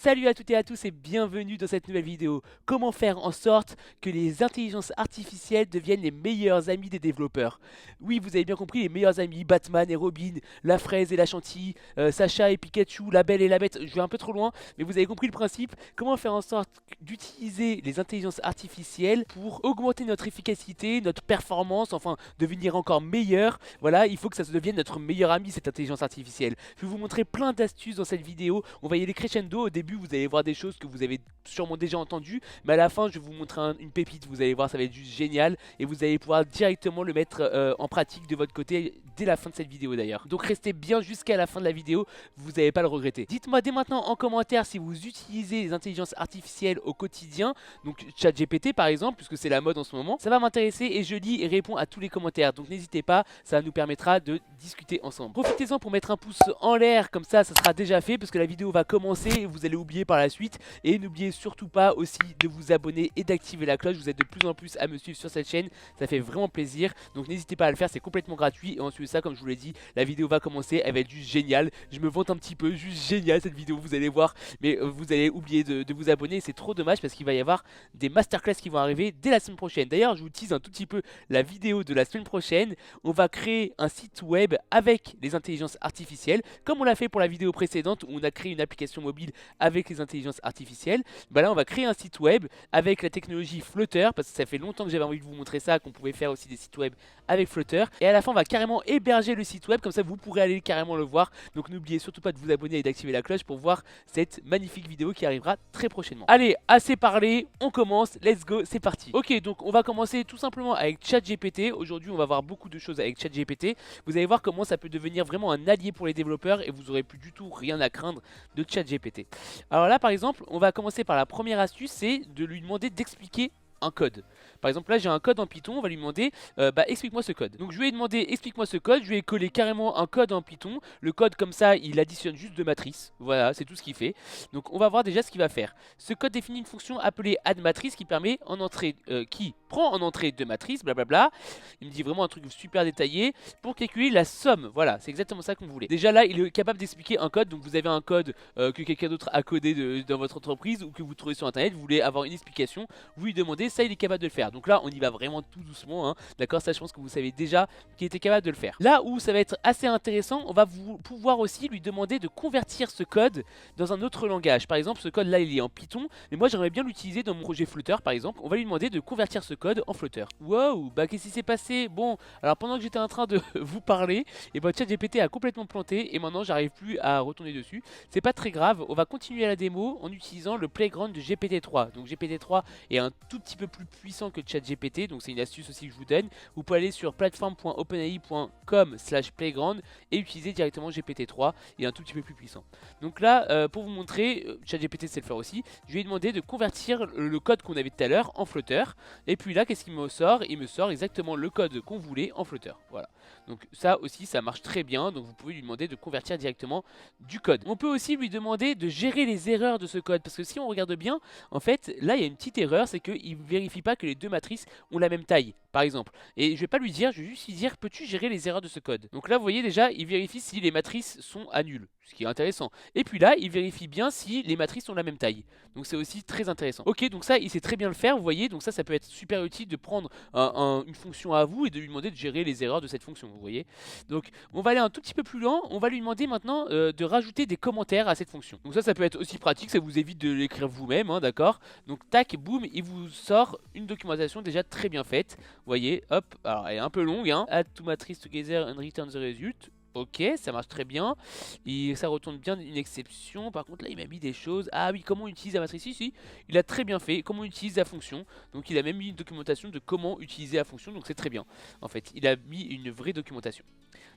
Salut à toutes et à tous et bienvenue dans cette nouvelle vidéo. Comment faire en sorte que les intelligences artificielles deviennent les meilleurs amis des développeurs? Oui, vous avez bien compris, les meilleurs amis, Batman et Robin, la fraise et la chantilly, Sacha et Pikachu, la belle et la bête. Je vais un peu trop loin, mais vous avez compris le principe. Comment faire en sorte d'utiliser les intelligences artificielles pour augmenter notre efficacité, notre performance, enfin devenir encore meilleur. Voilà, il faut que ça se devienne notre meilleur ami, cette intelligence artificielle. Je vais vous montrer plein d'astuces dans cette vidéo. On va y aller crescendo. Au début, vous allez voir des choses que vous avez sûrement déjà entendues, mais à la fin, je vais vous montrer une pépite. Vous allez voir, ça va être juste génial et vous allez pouvoir directement le mettre en pratique de votre côté dès la fin de cette vidéo d'ailleurs. Donc restez bien jusqu'à la fin de la vidéo, vous n'allez pas le regretter. Dites-moi dès maintenant en commentaire si vous utilisez les intelligences artificielles au quotidien, donc ChatGPT par exemple, puisque c'est la mode en ce moment. Ça va m'intéresser et je lis et réponds à tous les commentaires. Donc n'hésitez pas, ça nous permettra de discuter ensemble. Profitez-en pour mettre un pouce en l'air, comme ça sera déjà fait, parce que la vidéo va commencer et vous allez oublier par la suite. Et n'oubliez surtout pas aussi de vous abonner et d'activer la cloche. Vous êtes de plus en plus à me suivre sur cette chaîne, ça fait vraiment plaisir. Donc n'hésitez pas à le faire, c'est complètement gratuit. Et ensuite ça, comme je vous l'ai dit, la vidéo va commencer, elle va être juste géniale. Je me vante un petit peu, juste génial cette vidéo, vous allez voir. Mais vous allez oublier de vous abonner, c'est trop dommage parce qu'il va y avoir des masterclass qui vont arriver dès la semaine prochaine. D'ailleurs, je vous tease un tout petit peu la vidéo de la semaine prochaine. On va créer un site web avec les intelligences artificielles, comme on l'a fait pour la vidéo précédente où on a créé une application mobile avec les intelligences artificielles. Bah là, on va créer un site web avec la technologie Flutter, parce que ça fait longtemps que j'avais envie de vous montrer ça, qu'on pouvait faire aussi des sites web avec Flutter. Et à la fin, on va carrément héberger le site web, comme ça vous pourrez aller carrément le voir. Donc n'oubliez surtout pas de vous abonner et d'activer la cloche pour voir cette magnifique vidéo qui arrivera très prochainement. Allez, assez parlé, on commence, let's go, c'est parti. Ok, donc on va commencer tout simplement avec ChatGPT. Aujourd'hui, on va voir beaucoup de choses avec ChatGPT. Vous allez voir comment ça peut devenir vraiment un allié pour les développeurs et vous aurez plus du tout rien à craindre de ChatGPT. Alors là, par exemple, on va commencer par la première astuce, c'est de lui demander d'expliquer un code. Par exemple là j'ai un code en Python, on va lui demander explique-moi ce code. Donc je lui ai demandé explique-moi ce code, je lui ai collé carrément un code en Python. Le code comme ça il additionne juste deux matrices, voilà c'est tout ce qu'il fait. Donc on va voir déjà ce qu'il va faire. Ce code définit une fonction appelée addMatrice qui permet en entrée, qui prend en entrée deux matrices, blablabla. Il me dit vraiment un truc super détaillé pour calculer la somme, voilà c'est exactement ça qu'on voulait. Déjà là il est capable d'expliquer un code, donc vous avez un code que quelqu'un d'autre a codé dans votre entreprise ou que vous trouvez sur internet, vous voulez avoir une explication, vous lui demandez, ça il est capable de le faire. Donc là on y va vraiment tout doucement, hein. D'accord, ça je pense que vous savez déjà qu'il était capable de le faire. Là où ça va être assez intéressant, on va pouvoir aussi lui demander de convertir ce code dans un autre langage. Par exemple ce code là il est en Python, mais moi j'aimerais bien l'utiliser dans mon projet Flutter par exemple. On va lui demander de convertir ce code en Flutter. Wow, bah qu'est-ce qui s'est passé? Bon, alors pendant que j'étais en train de vous parler, et bah ChatGPT a complètement planté et maintenant j'arrive plus à retourner dessus. C'est pas très grave, on va continuer la démo en utilisant le playground de GPT-3. Donc GPT-3 est un tout petit peu plus puissant que ChatGPT, donc c'est une astuce aussi que je vous donne. Vous pouvez aller sur platform.openai.com/playground et utiliser directement GPT-3, il est un tout petit peu plus puissant. Donc là, pour vous montrer, ChatGPT sait le faire aussi, je lui ai demandé de convertir le code qu'on avait tout à l'heure en Flutter. Et puis là, qu'est-ce qu'il me sort? Il me sort exactement le code qu'on voulait en Flutter. Voilà. Donc ça aussi, ça marche très bien, donc vous pouvez lui demander de convertir directement du code. On peut aussi lui demander de gérer les erreurs de ce code, parce que si on regarde bien, en fait, là il y a une petite erreur, c'est qu'il ne vérifie pas que les deux matrices ont la même taille, par exemple. Et je vais pas lui dire, je vais juste lui dire, peux-tu gérer les erreurs de ce code? Donc là, vous voyez déjà, il vérifie si les matrices sont à nul, ce qui est intéressant. Et puis là, il vérifie bien si les matrices ont la même taille. Donc c'est aussi très intéressant. Ok, donc ça, il sait très bien le faire, vous voyez, donc ça peut être super utile de prendre une fonction à vous et de lui demander de gérer les erreurs de cette fonction, vous voyez. Donc on va aller un tout petit peu plus loin, on va lui demander maintenant de rajouter des commentaires à cette fonction. Donc ça peut être aussi pratique, ça vous évite de l'écrire vous-même, hein, d'accord. Donc tac, boum, il vous sort une documentation déjà très bien faite. Vous voyez, hop, alors elle est un peu longue, hein. Add two matrices together and return the result. Ok, ça marche très bien. Et ça retourne bien une exception. Par contre, là, il m'a mis des choses. Ah oui, comment on utilise la matrice? Si, il a très bien fait. Comment on utilise la fonction. Donc, il a même mis une documentation de comment utiliser la fonction. Donc, c'est très bien. En fait, il a mis une vraie documentation.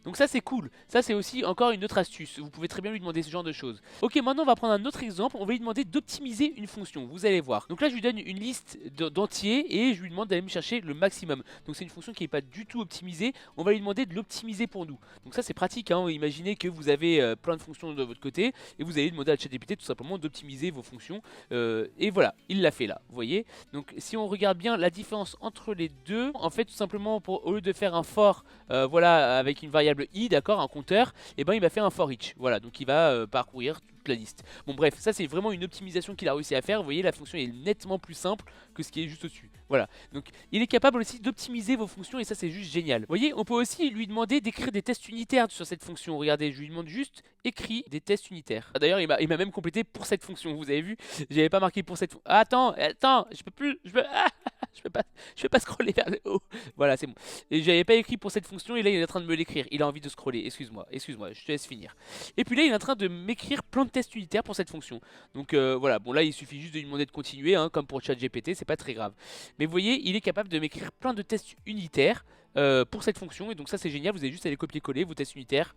Donc ça c'est cool, ça c'est aussi encore une autre astuce, vous pouvez très bien lui demander ce genre de choses. Ok, maintenant on va prendre un autre exemple, on va lui demander d'optimiser une fonction, vous allez voir. Donc là je lui donne une liste d'entiers et je lui demande d'aller me chercher le maximum. Donc c'est une fonction qui n'est pas du tout optimisée, on va lui demander de l'optimiser pour nous. Donc ça c'est pratique, hein. Imaginez que vous avez plein de fonctions de votre côté et vous allez demander à ChatGPT tout simplement d'optimiser vos fonctions. Et voilà, il l'a fait là, vous voyez. Donc si on regarde bien la différence entre les deux, en fait tout simplement au lieu de faire un for, voilà, avec donc une variable i, d'accord, un compteur, et ben il m'a fait un for each. Voilà, donc il va parcourir toute la liste. Bon bref, ça c'est vraiment une optimisation qu'il a réussi à faire. Vous voyez, la fonction est nettement plus simple que ce qui est juste au-dessus. Voilà, donc il est capable aussi d'optimiser vos fonctions et ça c'est juste génial. Vous voyez, on peut aussi lui demander d'écrire des tests unitaires sur cette fonction. Regardez, je lui demande juste écrit des tests unitaires. D'ailleurs, il m'a même complété pour cette fonction. Vous avez vu, j'avais pas marqué pour cette fonction. Ah, attends, je peux plus, je peux pas scroller vers le haut. Voilà, c'est bon. Et j'avais pas écrit pour cette fonction et là il est en train de me l'écrire. Il a envie de scroller. Excuse-moi, je te laisse finir. Et puis là, il est en train de m'écrire plein de tests unitaires pour cette fonction. Donc voilà, bon là il suffit juste de lui demander de continuer, hein, comme pour ChatGPT, c'est pas très grave. Mais vous voyez, il est capable de m'écrire plein de tests unitaires pour cette fonction. Et donc ça c'est génial, vous avez juste à les copier-coller, vos tests unitaires.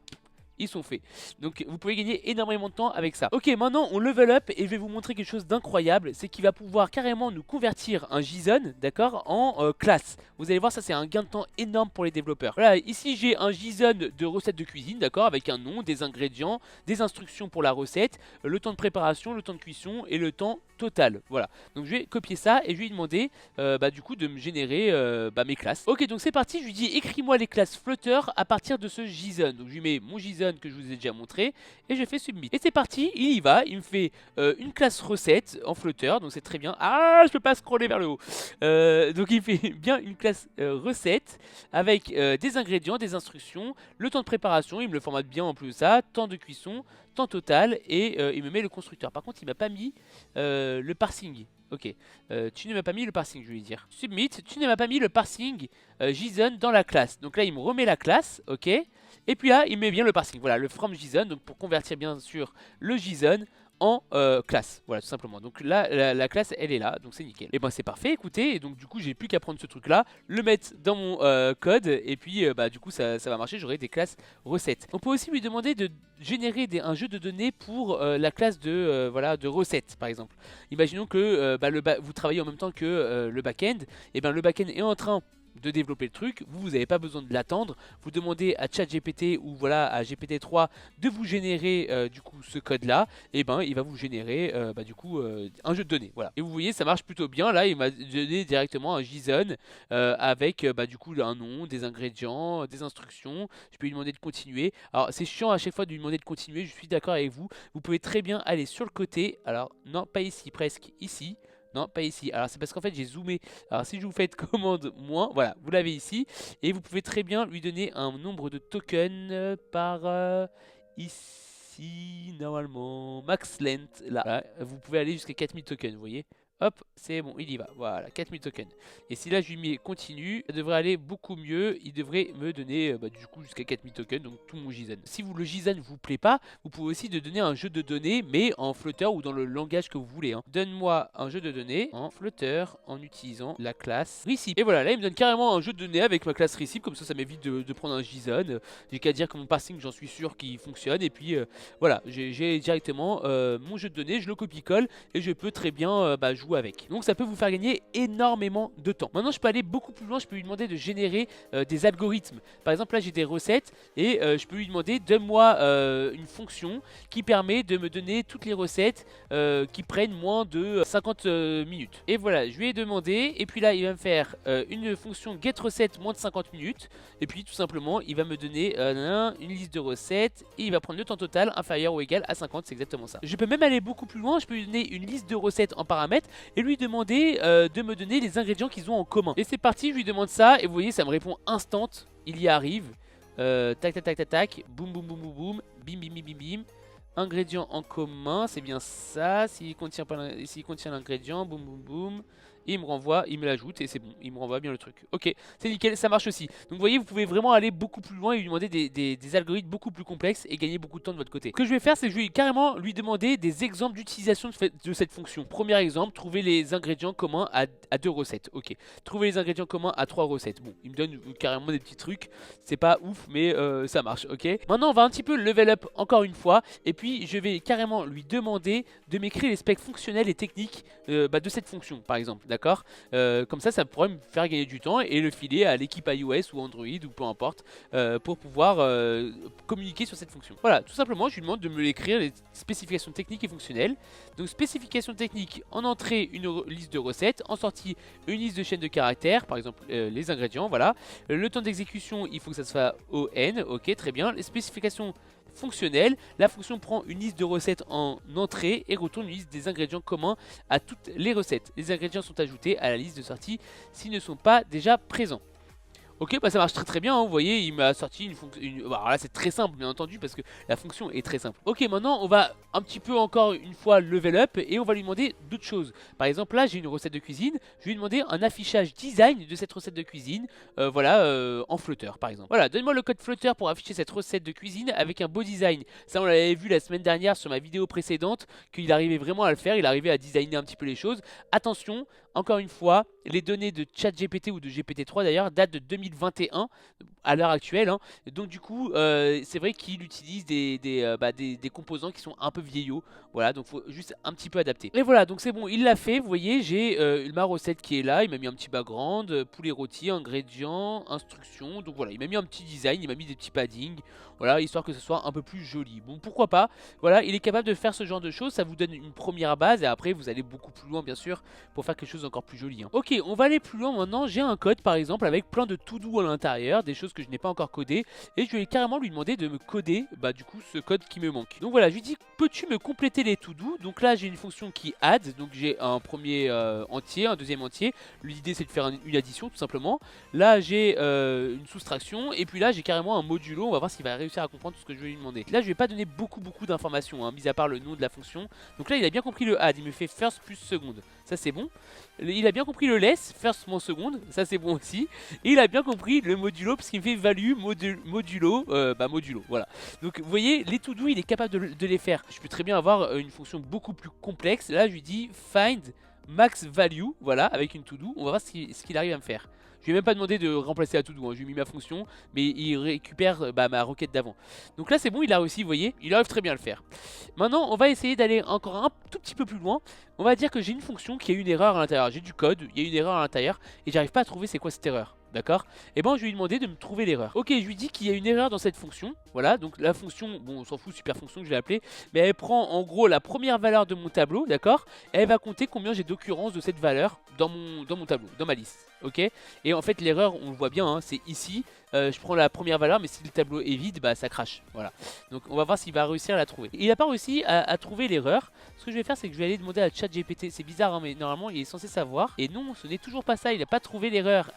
Ils sont faits. Donc vous pouvez gagner énormément de temps avec ça. Ok, maintenant on level up et je vais vous montrer quelque chose d'incroyable. C'est qu'il va pouvoir carrément nous convertir un JSON, d'accord, en classe. Vous allez voir, ça c'est un gain de temps énorme pour les développeurs. Voilà, ici j'ai un JSON de recette de cuisine, d'accord, avec un nom, des ingrédients, des instructions pour la recette, le temps de préparation, le temps de cuisson et le temps total. Voilà, donc je vais copier ça et je vais lui demander du coup de me générer mes classes. Ok, donc c'est parti, je lui dis écris-moi les classes Flutter à partir de ce JSON. Donc je lui mets mon JSON que je vous ai déjà montré et je fais submit. Et c'est parti, il y va, il me fait une classe recette en Flutter, donc c'est très bien. Ah, je peux pas scroller vers le haut. Donc il fait bien une classe recette avec des ingrédients, des instructions, le temps de préparation, il me le formate bien en plus de ça, temps de cuisson, temps total et il me met le constructeur. Par contre, il m'a pas mis le parsing. Ok, tu ne m'as pas mis le parsing, je vais lui dire. Submit, tu ne m'as pas mis le parsing JSON dans la classe. Donc là, il me remet la classe, ok. Et puis là, il met bien le parsing. Voilà, le from JSON, donc pour convertir bien sûr le JSON en classe, voilà tout simplement. Donc là la classe elle est là, donc c'est nickel. Et ben c'est parfait, écoutez, et donc du coup j'ai plus qu'à prendre ce truc là, le mettre dans mon code et puis du coup ça va marcher, j'aurai des classes recettes. On peut aussi lui demander de générer un jeu de données pour la classe de recettes par exemple. Imaginons que vous travaillez en même temps que le back-end, et bien le back-end est en train de développer le truc, vous n'avez pas besoin de l'attendre, vous demandez à ChatGPT ou voilà à GPT-3 de vous générer du coup ce code là, et ben il va vous générer un jeu de données, voilà. Et vous voyez ça marche plutôt bien, là il m'a donné directement un JSON avec du coup un nom, des ingrédients, des instructions, je peux lui demander de continuer. Alors c'est chiant à chaque fois de lui demander de continuer, je suis d'accord avec vous, vous pouvez très bien aller sur le côté, alors non pas ici, presque ici. Non, pas ici. Alors c'est parce qu'en fait j'ai zoomé. Alors si je vous fais commande moins, voilà, vous l'avez ici. Et vous pouvez très bien lui donner un nombre de tokens par ici, normalement, max length, là. Voilà, vous pouvez aller jusqu'à 4000 tokens, vous voyez. Hop, c'est bon, il y va, voilà, 4000 tokens. Et si là je lui mets continue, ça devrait aller beaucoup mieux. Il devrait me donner du coup jusqu'à 4000 tokens, donc tout mon JSON. Si le JSON vous plaît pas, vous pouvez aussi donner un jeu de données, mais en Flutter ou dans le langage que vous voulez. Hein. Donne-moi un jeu de données en Flutter en utilisant la classe Recipe. Et voilà, là il me donne carrément un jeu de données avec ma classe Recipe, comme ça m'évite de prendre un JSON. J'ai qu'à dire que mon parsing, j'en suis sûr qu'il fonctionne. Et puis voilà, j'ai directement mon jeu de données, je le copie-colle et je peux très bien jouer avec. Donc ça peut vous faire gagner énormément de temps. Maintenant je peux aller beaucoup plus loin, je peux lui demander de générer des algorithmes. Par exemple là j'ai des recettes et je peux lui demander donne-moi une fonction qui permet de me donner toutes les recettes qui prennent moins de 50 minutes. Et voilà, je lui ai demandé et puis là il va me faire une fonction get recette moins de 50 minutes et puis tout simplement il va me donner une liste de recettes et il va prendre le temps total inférieur ou égal à 50, c'est exactement ça. Je peux même aller beaucoup plus loin, je peux lui donner une liste de recettes en paramètres et lui demander de me donner les ingrédients qu'ils ont en commun. Et c'est parti, je lui demande ça et vous voyez ça me répond instant, il y arrive. Tac tac tac tac tac, boum boum boum boum boum, bim bim bim bim bim. Ingrédients en commun, c'est bien ça. S'il contient l'ingrédient, boum boum boum. Et il me renvoie, il me l'ajoute et c'est bon, il me renvoie bien le truc. Ok, c'est nickel, ça marche aussi. Donc vous voyez, vous pouvez vraiment aller beaucoup plus loin et lui demander des algorithmes beaucoup plus complexes et gagner beaucoup de temps de votre côté. Ce que je vais faire, c'est que je vais carrément lui demander des exemples d'utilisation de cette fonction. Premier exemple, trouver les ingrédients communs à 2 recettes. Ok, trouver les ingrédients communs à 3 recettes. Bon, il me donne carrément des petits trucs. C'est pas ouf, mais ça marche, ok. Maintenant, on va un petit peu level up encore une fois. Et puis, je vais carrément lui demander de m'écrire les specs fonctionnels et techniques de cette fonction, par exemple. d'accord. Comme ça pourrait me faire gagner du temps et le filer à l'équipe iOS ou Android ou peu importe pour pouvoir communiquer sur cette fonction. Voilà, tout simplement, je lui demande de me l'écrire les spécifications techniques et fonctionnelles. Donc spécifications techniques, en entrée une liste de recettes, en sortie une liste de chaînes de caractères, par exemple les ingrédients, voilà. Le temps d'exécution, il faut que ça soit ON, ok, très bien. Les spécifications fonctionnelles, la fonction prend une liste de recettes en entrée et retourne une liste des ingrédients communs à toutes les recettes. Les ingrédients sont ajoutés à la liste de sortie s'ils ne sont pas déjà présents. Ok, bah ça marche très bien, hein, vous voyez, il m'a sorti une fonction... Bah, alors là c'est très simple bien entendu parce que la fonction est très simple. Ok, maintenant on va un petit peu encore une fois level up et on va lui demander d'autres choses. Par exemple là j'ai une recette de cuisine, je vais lui demander un affichage design de cette recette de cuisine, en Flutter par exemple. Voilà, donne-moi le code Flutter pour afficher cette recette de cuisine avec un beau design. Ça on l'avait vu la semaine dernière sur ma vidéo précédente, qu'il arrivait vraiment à le faire, il arrivait à designer un petit peu les choses. Attention, encore une fois, les données de ChatGPT ou de GPT-3 d'ailleurs datent de 2021 à l'heure actuelle, hein. Donc du coup c'est vrai qu'il utilise des composants qui sont un peu vieillots. Voilà, donc faut juste un petit peu adapter. Et voilà, donc c'est bon, il l'a fait. Vous voyez, j'ai ma recette qui est là. Il m'a mis un petit background, poulet rôti, ingrédients, instructions. Donc voilà, il m'a mis un petit design, il m'a mis des petits paddings. Voilà, histoire que ce soit un peu plus joli. Bon, pourquoi pas. Voilà, il est capable de faire ce genre de choses. Ça vous donne une première base et après vous allez beaucoup plus loin bien sûr pour faire quelque chose encore plus joli, hein. Ok, on va aller plus loin maintenant. J'ai un code par exemple avec plein de to-do à l'intérieur, des choses que je n'ai pas encore codées, et je vais carrément lui demander de me coder du coup ce code qui me manque. Donc voilà, je lui dis peux-tu me compléter les to-do. Donc là j'ai une fonction qui add, donc j'ai un premier entier, un deuxième entier. L'idée c'est de faire une addition tout simplement. Là j'ai une soustraction et puis là j'ai carrément un modulo. On va voir s'il va réussir à comprendre tout ce que je vais lui demander. Là je vais pas donner beaucoup d'informations, hein, mis à part le nom de la fonction. Donc là il a bien compris le add, il me fait first plus seconde, ça c'est bon. Il a bien compris le less, first moins seconde, ça c'est bon aussi. Et il a bien compris le modulo parce qu'il me fait value modulo, modulo, voilà. Donc vous voyez, les to-do il est capable de les faire. Je peux très bien avoir une fonction beaucoup plus complexe. Là je lui dis find max value, voilà, avec une to-do. On va voir ce qu'il arrive à me faire. Je lui ai même pas demandé de remplacer la to-do, hein. Je lui ai mis ma fonction, mais il récupère ma requête d'avant. Donc là c'est bon, il a réussi, vous voyez, il arrive très bien à le faire. Maintenant on va essayer d'aller encore un tout petit peu plus loin. On va dire que j'ai une fonction qui a une erreur à l'intérieur. J'ai du code, il y a une erreur à l'intérieur, et j'arrive pas à trouver c'est quoi cette erreur. D'accord? Et bon je vais lui demander de me trouver l'erreur. Ok, je lui dis qu'il y a une erreur dans cette fonction. Voilà, donc la fonction, bon on s'en fout, super fonction que je l'ai appelée, mais elle prend en gros la première valeur de mon tableau, d'accord? Et elle va compter combien j'ai d'occurrences de cette valeur dans mon tableau, dans ma liste. Ok? Et en fait l'erreur, on le voit bien, hein, c'est ici. Je prends la première valeur, mais si le tableau est vide, ça crache. Voilà. Donc on va voir s'il va réussir à la trouver. Il n'a pas réussi à trouver l'erreur. Ce que je vais faire, c'est que je vais aller demander à ChatGPT. C'est bizarre, hein, mais normalement il est censé savoir. Et non, ce n'est toujours pas ça. Il n'a pas trouvé l'erreur.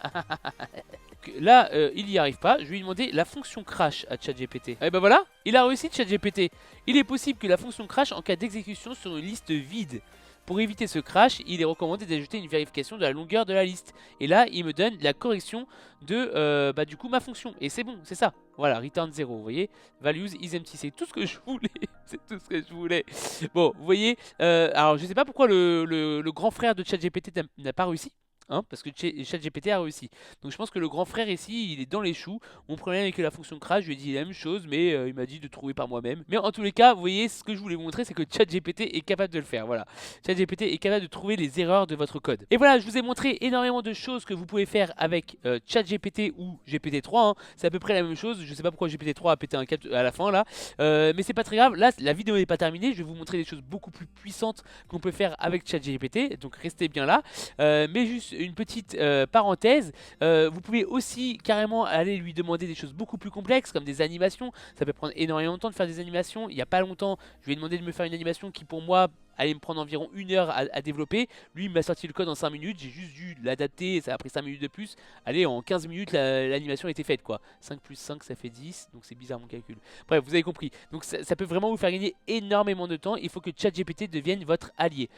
Là, il n'y arrive pas. Je vais lui demander la fonction crash à ChatGPT. Et ben voilà, il a réussi ChatGPT. Il est possible que la fonction crash en cas d'exécution sur une liste vide. Pour éviter ce crash, il est recommandé d'ajouter une vérification de la longueur de la liste. Et là, il me donne la correction de du coup ma fonction. Et c'est bon, c'est ça. Voilà, return 0, vous voyez. Values is empty, c'est tout ce que je voulais. C'est tout ce que je voulais. Bon, vous voyez, alors je sais pas pourquoi le grand frère de ChatGPT n'a pas réussi. Hein, parce que ChatGPT a réussi. Donc je pense que le grand frère ici, il est dans les choux. Mon problème avec la fonction crash, je lui ai dit la même chose, mais il m'a dit de trouver par moi-même. Mais en tous les cas, vous voyez, ce que je voulais vous montrer, c'est que ChatGPT est capable de le faire. Voilà, ChatGPT est capable de trouver les erreurs de votre code. Et voilà, je vous ai montré énormément de choses que vous pouvez faire avec ChatGPT ou GPT-3. Hein. C'est à peu près la même chose. Je sais pas pourquoi GPT-3 a pété un câble à la fin là, mais c'est pas très grave. Là, la vidéo n'est pas terminée. Je vais vous montrer des choses beaucoup plus puissantes qu'on peut faire avec ChatGPT. Donc restez bien là. Mais juste une petite parenthèse, vous pouvez aussi carrément aller lui demander des choses beaucoup plus complexes comme des animations. Ça peut prendre énormément de temps de faire des animations. Il n'y a pas longtemps, je lui ai demandé de me faire une animation qui pour moi allait me prendre environ 1 heure à développer. Lui il m'a sorti le code en 5 minutes, j'ai juste dû l'adapter, ça a pris 5 minutes de plus. Allez, en 15 minutes l'animation était faite quoi. 5 plus 5 ça fait 10, donc c'est bizarre mon calcul. Bref, vous avez compris. Donc ça peut vraiment vous faire gagner énormément de temps. Il faut que ChatGPT devienne votre allié.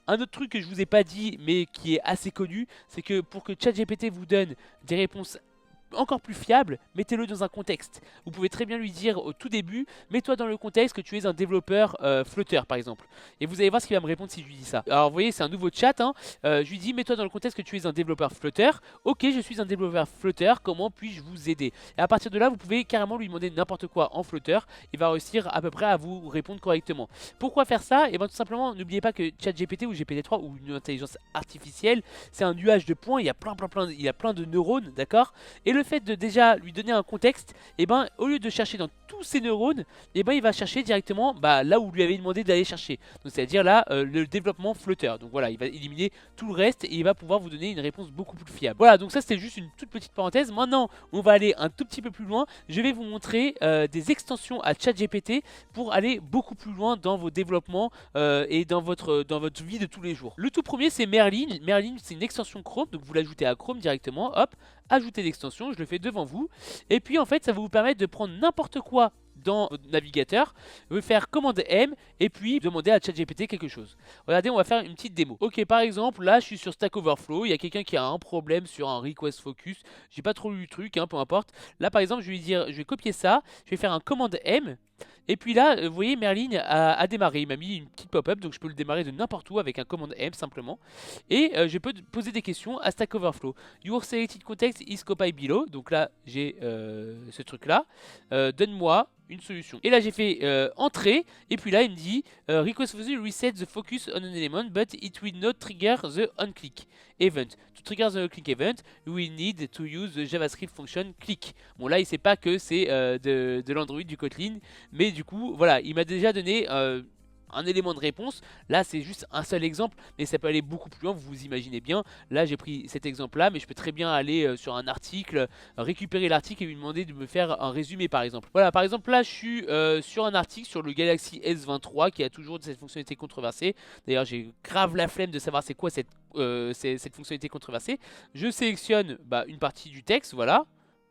Un autre truc que je vous ai pas dit mais qui est assez connu, c'est que pour que ChatGPT vous donne des réponses encore plus fiable, mettez-le dans un contexte. Vous pouvez très bien lui dire au tout début, mets-toi dans le contexte que tu es un développeur Flutter par exemple. Et vous allez voir ce qu'il va me répondre si je lui dis ça. Alors vous voyez, c'est un nouveau chat, hein. Je lui dis, mets-toi dans le contexte que tu es un développeur Flutter. Ok, je suis un développeur Flutter, comment puis-je vous aider? Et à partir de là, vous pouvez carrément lui demander n'importe quoi en Flutter. Il va réussir à peu près à vous répondre correctement. Pourquoi faire ça? Et bien tout simplement, n'oubliez pas que ChatGPT ou GPT-3 ou une intelligence artificielle, c'est un nuage de points, il y a plein de neurones, d'accord? Et le fait de déjà lui donner un contexte, et ben au lieu de chercher dans tous ces neurones, et ben il va chercher directement là où vous lui avez demandé d'aller chercher. Donc c'est-à-dire là le développement Flutter. Donc voilà, il va éliminer tout le reste et il va pouvoir vous donner une réponse beaucoup plus fiable. Voilà, donc ça c'était juste une toute petite parenthèse. Maintenant, on va aller un tout petit peu plus loin. Je vais vous montrer des extensions à ChatGPT pour aller beaucoup plus loin dans vos développements et dans votre vie de tous les jours. Le tout premier, c'est Merlin. Merlin, c'est une extension Chrome, donc vous l'ajoutez à Chrome directement. Hop, ajouter l'extension, je le fais devant vous. Et puis en fait, ça va vous permettre de prendre n'importe quoi dans votre navigateur, vous faire commande M et puis demander à ChatGPT quelque chose. Regardez, on va faire une petite démo. Ok, par exemple, là je suis sur Stack Overflow, il y a quelqu'un qui a un problème sur un request focus. J'ai pas trop lu le truc, hein, peu importe. Là par exemple, je vais lui dire, je vais copier ça, je vais faire un commande M. Et puis là, vous voyez, Merlin a démarré. Il m'a mis une petite pop-up, donc je peux le démarrer de n'importe où avec un commande M simplement. Et je peux poser des questions à Stack Overflow. Your selected context is copied below. Donc là, j'ai ce truc-là. Donne-moi une solution. Et là, j'ai fait entrée. Et puis là, il me dit request reset the focus on an element, but it will not trigger the onClick event. To trigger the click event, we need to use the JavaScript function click. Bon, là, il sait pas que c'est de l'Android, du Kotlin. Mais du coup, voilà, il m'a déjà donné un élément de réponse. Là, c'est juste un seul exemple, mais ça peut aller beaucoup plus loin, vous vous imaginez bien. Là, j'ai pris cet exemple-là, mais je peux très bien aller sur un article, récupérer l'article et lui demander de me faire un résumé, par exemple. Voilà, par exemple, là, je suis sur un article sur le Galaxy S23 qui a toujours cette fonctionnalité controversée. D'ailleurs, j'ai grave la flemme de savoir c'est quoi cette fonctionnalité controversée. Je sélectionne une partie du texte, voilà.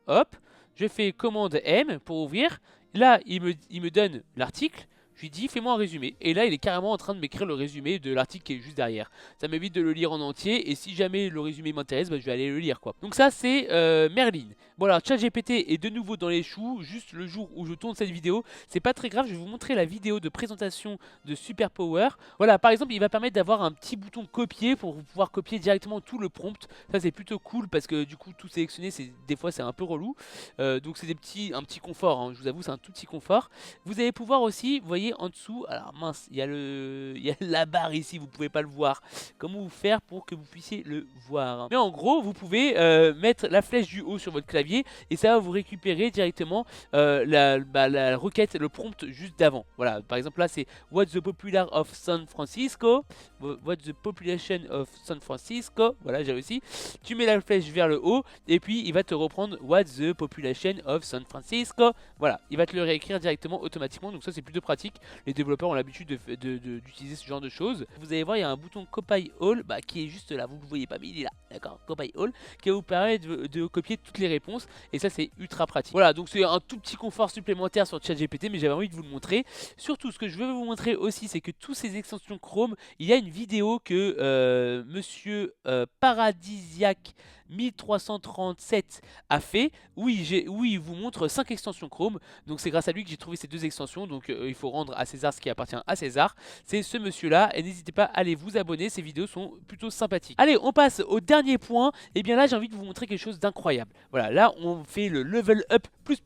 Hop, je fais commande M pour ouvrir. Là, il me donne l'article. Je lui dis fais-moi un résumé. Et là il est carrément en train de m'écrire le résumé de l'article qui est juste derrière. Ça m'évite de le lire en entier. Et si jamais le résumé m'intéresse, je vais aller le lire quoi. Donc ça c'est Merlin. Bon alors ChatGPT est de nouveau dans les choux. Juste le jour où je tourne cette vidéo. C'est pas très grave, je vais vous montrer la vidéo de présentation de Superpower. Voilà, par exemple il va permettre d'avoir un petit bouton copier pour pouvoir copier directement tout le prompt. Ça c'est plutôt cool parce que du coup tout sélectionner des fois c'est un peu relou. Donc c'est un petit confort, hein. Je vous avoue c'est un tout petit confort. Vous allez pouvoir aussi, vous voyez en dessous, alors mince, il y a la barre ici, vous pouvez pas le voir. Comment vous faire pour que vous puissiez le voir, hein. Mais en gros, vous pouvez mettre la flèche du haut sur votre clavier et ça va vous récupérer directement la requête, le prompt juste d'avant. Voilà, par exemple là c'est What's the population of San Francisco? What's the population of San Francisco? Voilà, j'ai réussi. Tu mets la flèche vers le haut et puis il va te reprendre What's the population of San Francisco? Voilà, il va te le réécrire directement automatiquement, donc ça c'est plutôt pratique. Les développeurs ont l'habitude d'utiliser ce genre de choses. Vous allez voir, il y a un bouton Copy All qui est juste là, vous ne le voyez pas mais il est là, d'accord, Copy All, qui va vous permettre de copier toutes les réponses et ça c'est ultra pratique. Voilà, donc c'est un tout petit confort supplémentaire sur ChatGPT, mais j'avais envie de vous le montrer. Surtout, ce que je veux vous montrer aussi, c'est que tous ces extensions Chrome, il y a une vidéo que monsieur Paradisiac 1337 a fait où il vous montre 5 extensions Chrome. Donc c'est grâce à lui que j'ai trouvé ces 2 extensions. Donc il faut rendre à César ce qui appartient à César. C'est ce monsieur là et n'hésitez pas à aller vous abonner, ces vidéos sont plutôt sympathiques. Allez, on passe au dernier point. Et bien là j'ai envie de vous montrer quelque chose d'incroyable. Voilà, là on fait le level up plus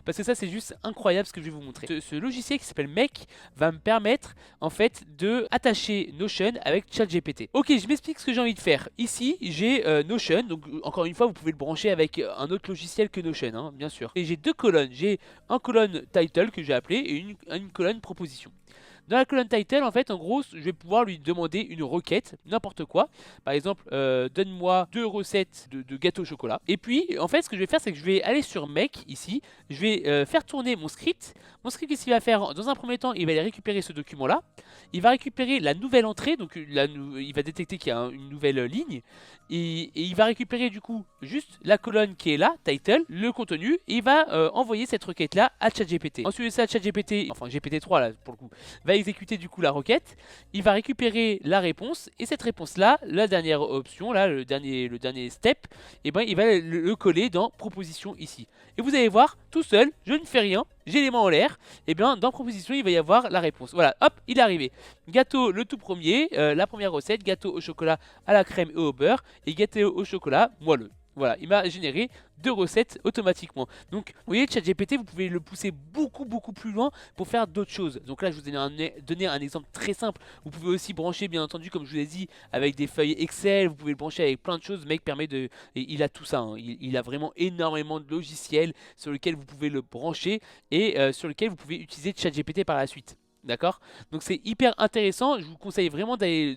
parce que ça c'est juste incroyable ce que je vais vous montrer. Ce logiciel qui s'appelle Make va me permettre en fait de attacher Notion avec ChatGPT. Ok, je m'explique ce que j'ai envie de faire. Ici j'ai Notion, donc encore une fois vous pouvez le brancher avec un autre logiciel que Notion, hein, bien sûr. Et j'ai 2 colonnes, j'ai une colonne title que j'ai appelée et une colonne proposition. Dans la colonne title, en fait, en gros, je vais pouvoir lui demander une requête, n'importe quoi. Par exemple, donne-moi 2 recettes de gâteau au chocolat. Et puis, en fait, ce que je vais faire, c'est que je vais aller sur Make, ici. Je vais faire tourner mon script. Mon script, qu'est-ce qu'il va faire? Dans un premier temps, il va aller récupérer ce document-là. Il va récupérer la nouvelle entrée. Donc, il va détecter qu'il y a une nouvelle ligne. Et il va récupérer, du coup, juste la colonne qui est là, title, le contenu. Et il va envoyer cette requête-là à ChatGPT. Ensuite de ça, ChatGPT, enfin GPT-3, là, pour le coup, va va exécuter du coup la requête, il va récupérer la réponse, et cette réponse-là, la dernière option, là, le dernier step, et ben il va le coller dans proposition ici. Et vous allez voir, tout seul, je ne fais rien, j'ai les mains en l'air, et bien dans proposition, il va y avoir la réponse. Voilà, hop, il est arrivé. Gâteau le tout premier, la première recette, gâteau au chocolat à la crème et au beurre, et gâteau au chocolat moelleux. Voilà, il m'a généré 2 recettes automatiquement. Donc, vous voyez, ChatGPT, vous pouvez le pousser beaucoup plus loin pour faire d'autres choses. Donc là, je vous ai donné un exemple très simple. Vous pouvez aussi brancher, bien entendu, comme je vous l'ai dit, avec des feuilles Excel. Vous pouvez le brancher avec plein de choses. Le mec permet de... Et il a tout ça. Hein. Il a vraiment énormément de logiciels sur lesquels vous pouvez le brancher et sur lesquels vous pouvez utiliser ChatGPT par la suite. D'accord? Donc c'est hyper intéressant, je vous conseille vraiment d'aller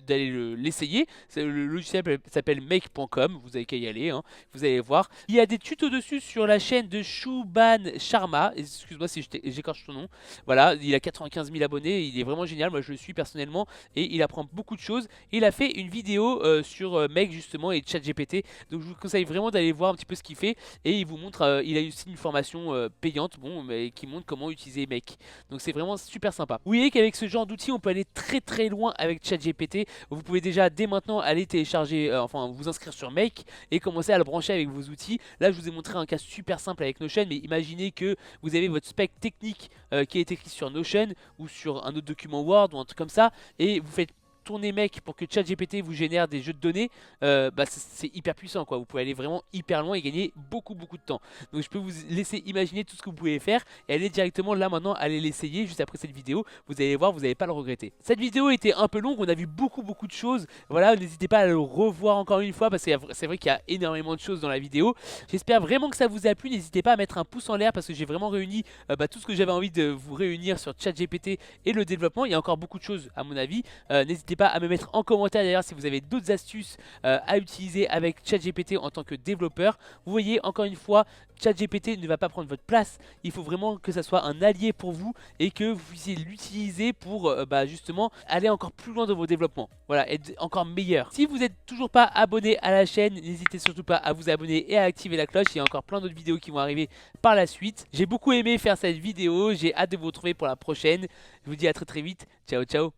l'essayer. Le logiciel s'appelle make.com, vous avez qu'à y aller, hein. Vous allez voir. Il y a des tutos dessus sur la chaîne de Shubhan Sharma, excuse-moi si j'écorche son nom. Voilà, il a 95 000 abonnés, il est vraiment génial, moi je le suis personnellement et il apprend beaucoup de choses. Il a fait une vidéo sur Make justement et ChatGPT, donc je vous conseille vraiment d'aller voir un petit peu ce qu'il fait et il vous montre, il a aussi une formation payante, bon, mais qui montre comment utiliser Make. Donc c'est vraiment super sympa. Oui, voyez qu'avec ce genre d'outils, on peut aller très loin avec ChatGPT. Vous pouvez déjà dès maintenant aller télécharger, enfin vous inscrire sur Make et commencer à le brancher avec vos outils. Là, je vous ai montré un cas super simple avec Notion, mais imaginez que vous avez votre spec technique qui est écrit sur Notion ou sur un autre document Word ou un truc comme ça, et vous faites tourner Make pour que ChatGPT vous génère des jeux de données, bah c'est hyper puissant quoi. Vous pouvez aller vraiment hyper loin et gagner beaucoup de temps. Donc je peux vous laisser imaginer tout ce que vous pouvez faire et aller directement là maintenant, aller l'essayer juste après cette vidéo. Vous allez voir, vous n'allez pas le regretter. Cette vidéo était un peu longue, on a vu beaucoup de choses. Voilà, n'hésitez pas à le revoir encore une fois parce que c'est vrai qu'il y a énormément de choses dans la vidéo. J'espère vraiment que ça vous a plu. N'hésitez pas à mettre un pouce en l'air parce que j'ai vraiment réuni tout ce que j'avais envie de vous réunir sur ChatGPT et le développement. Il y a encore beaucoup de choses à mon avis. N'hésitez pas à me mettre en commentaire d'ailleurs si vous avez d'autres astuces à utiliser avec ChatGPT en tant que développeur. Vous voyez, encore une fois, ChatGPT ne va pas prendre votre place. Il faut vraiment que ça soit un allié pour vous et que vous puissiez l'utiliser pour justement aller encore plus loin dans vos développements. Voilà, être encore meilleur. Si vous n'êtes toujours pas abonné à la chaîne, n'hésitez surtout pas à vous abonner et à activer la cloche. Il y a encore plein d'autres vidéos qui vont arriver par la suite. J'ai beaucoup aimé faire cette vidéo. J'ai hâte de vous retrouver pour la prochaine. Je vous dis à très vite. Ciao.